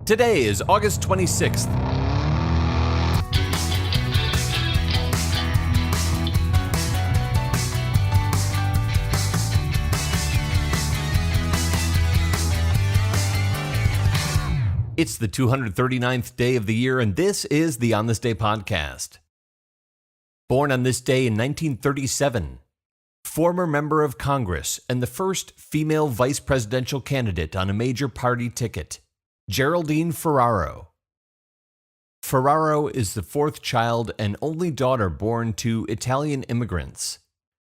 Today is August 26th. It's the 239th day of the year, and this is the On This Day podcast. Born on this day in 1937, former member of Congress and the first female vice presidential candidate on a major party ticket, Geraldine Ferraro. Ferraro is the fourth child and only daughter born to Italian immigrants.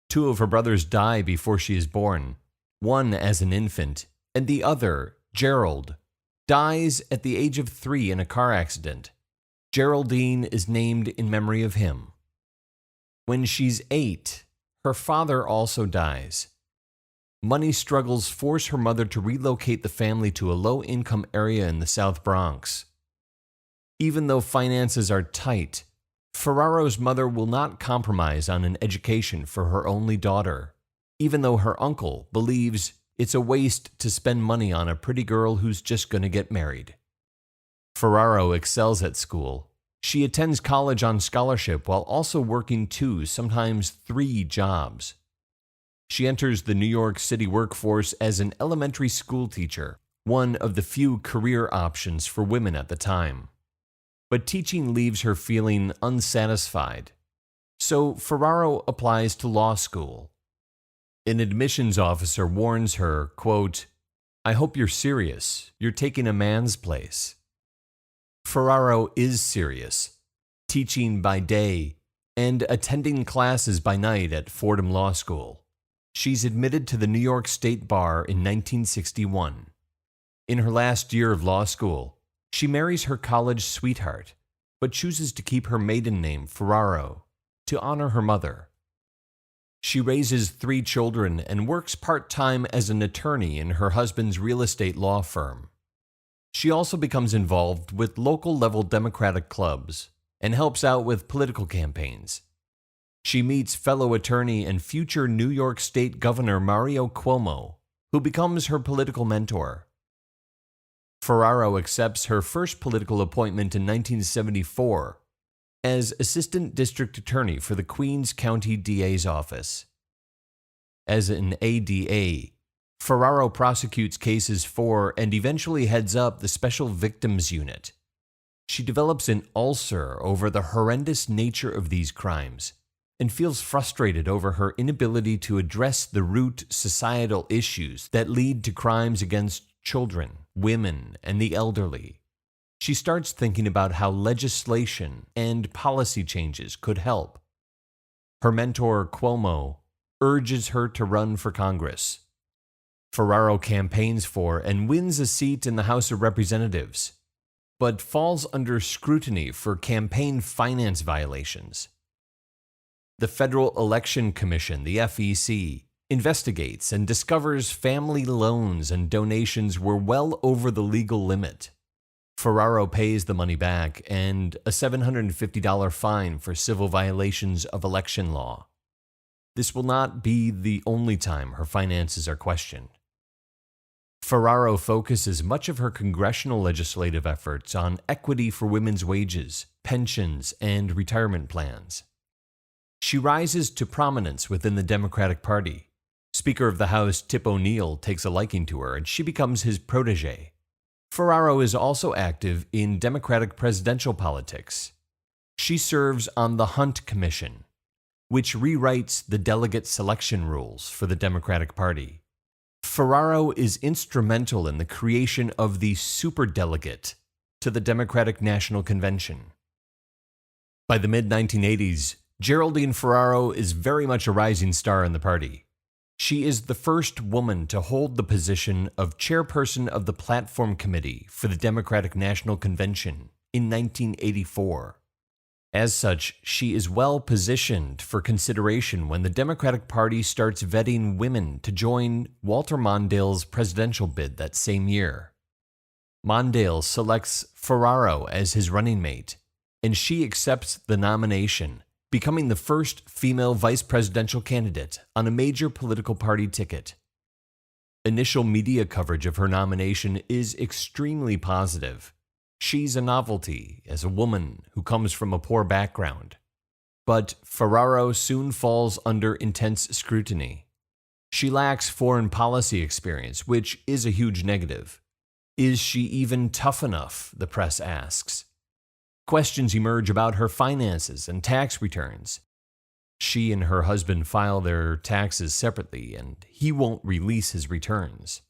Two of her brothers die before she is born, one as an infant, and the other, Gerald, dies at the age of 3 in a car accident. Geraldine is named in memory of him. When she's 8, her father also dies. Money struggles force her mother to relocate the family to a low-income area in the South Bronx. Even though finances are tight, Ferraro's mother will not compromise on an education for her only daughter, even though her uncle believes it's a waste to spend money on a pretty girl who's just going to get married. Ferraro excels at school. She attends college on scholarship while also working 2, sometimes 3 jobs. She enters the New York City workforce as an elementary school teacher, one of the few career options for women at the time. But teaching leaves her feeling unsatisfied. So Ferraro applies to law school. An admissions officer warns her, quote, "I hope you're serious. You're taking a man's place." Ferraro is serious, teaching by day and attending classes by night at Fordham Law School. She's admitted to the New York State Bar in 1961. In her last year of law school, she marries her college sweetheart, but chooses to keep her maiden name Ferraro to honor her mother. She raises 3 children and works part-time as an attorney in her husband's real estate law firm. She also becomes involved with local-level Democratic clubs and helps out with political campaigns. She meets fellow attorney and future New York State Governor Mario Cuomo, who becomes her political mentor. Ferraro accepts her first political appointment in 1974 as Assistant District Attorney for the Queens County DA's office. As an ADA, Ferraro prosecutes cases for and eventually heads up the Special Victims Unit. She develops an ulcer over the horrendous nature of these crimes and feels frustrated over her inability to address the root societal issues that lead to crimes against children, women, and the elderly. She starts thinking about how legislation and policy changes could help. Her mentor, Cuomo, urges her to run for Congress. Ferraro campaigns for and wins a seat in the House of Representatives, but falls under scrutiny for campaign finance violations. The Federal Election Commission, the FEC, investigates and discovers family loans and donations were well over the legal limit. Ferraro pays the money back and a $750 fine for civil violations of election law. This will not be the only time her finances are questioned. Ferraro focuses much of her congressional legislative efforts on equity for women's wages, pensions, and retirement plans. She rises to prominence within the Democratic Party. Speaker of the House Tip O'Neill takes a liking to her, and she becomes his protege. Ferraro is also active in Democratic presidential politics. She serves on the Hunt Commission, which rewrites the delegate selection rules for the Democratic Party. Ferraro is instrumental in the creation of the superdelegate to the Democratic National Convention. By the mid-1980s, Geraldine Ferraro is very much a rising star in the party. She is the first woman to hold the position of chairperson of the Platform Committee for the Democratic National Convention in 1984. As such, she is well positioned for consideration when the Democratic Party starts vetting women to join Walter Mondale's presidential bid that same year. Mondale selects Ferraro as his running mate, and she accepts the nomination, becoming the first female vice presidential candidate on a major political party ticket. Initial media coverage of her nomination is extremely positive, She's a novelty as a woman who comes from a poor background. But Ferraro soon falls under intense scrutiny. She lacks foreign policy experience, which is a huge negative. Is she even tough enough, the press asks. Questions emerge about her finances and tax returns. She and her husband file their taxes separately, and he won't release his returns.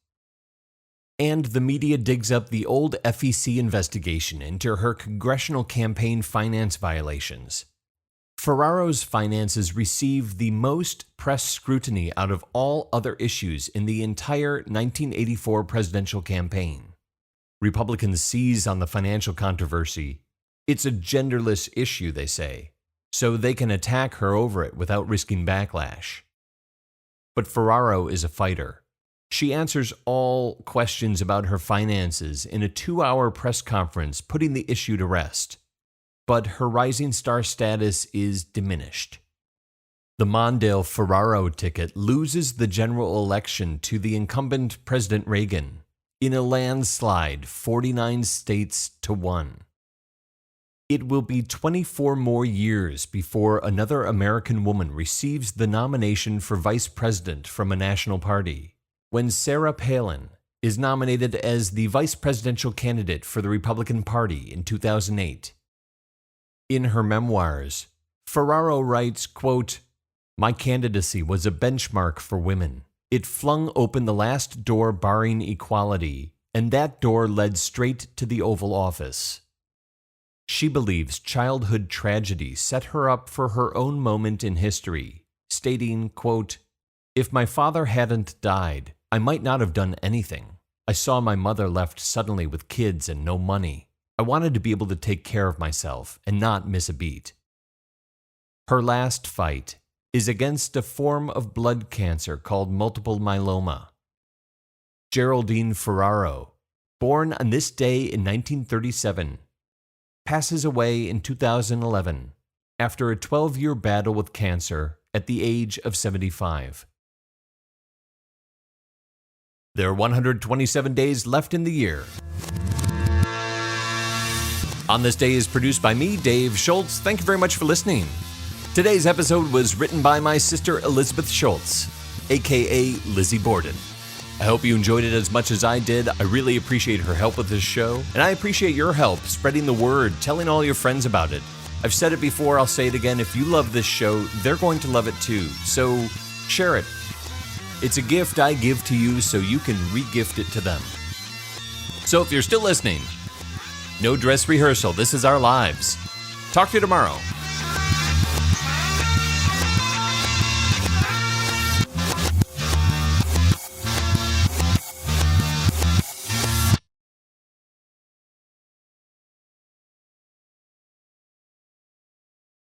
And the media digs up the old FEC investigation into her congressional campaign finance violations. Ferraro's finances receive the most press scrutiny out of all other issues in the entire 1984 presidential campaign. Republicans seize on the financial controversy. It's a genderless issue, they say, so they can attack her over it without risking backlash. But Ferraro is a fighter. She answers all questions about her finances in a 2-hour press conference, putting the issue to rest. But her rising star status is diminished. The Mondale Ferraro ticket loses the general election to the incumbent President Reagan in a landslide, 49 states to 1. It will be 24 more years before another American woman receives the nomination for vice president from a national party, when Sarah Palin is nominated as the vice presidential candidate for the Republican Party in 2008. In her memoirs, Ferraro writes, quote, "My candidacy was a benchmark for women. It flung open the last door barring equality, and that door led straight to the Oval Office." She believes childhood tragedy set her up for her own moment in history, stating, quote, "If my father hadn't died, I might not have done anything. I saw my mother left suddenly with kids and no money. I wanted to be able to take care of myself and not miss a beat." Her last fight is against a form of blood cancer called multiple myeloma. Geraldine Ferraro, born on this day in 1937, passes away in 2011 after a 12-year battle with cancer at the age of 75. There are 127 days left in the year. On This Day is produced by me, Dave Schultz. Thank you very much for listening. Today's episode was written by my sister Elizabeth Schultz, aka Lizzie Borden. I hope you enjoyed it as much as I did. I really appreciate her help with this show, and I appreciate your help spreading the word, telling all your friends about it. I've said it before, I'll say it again. If you love this show, they're going to love it too, so share it. It's a gift I give to you so you can re-gift it to them. So if you're still listening, no dress rehearsal, this is our lives. Talk to you tomorrow.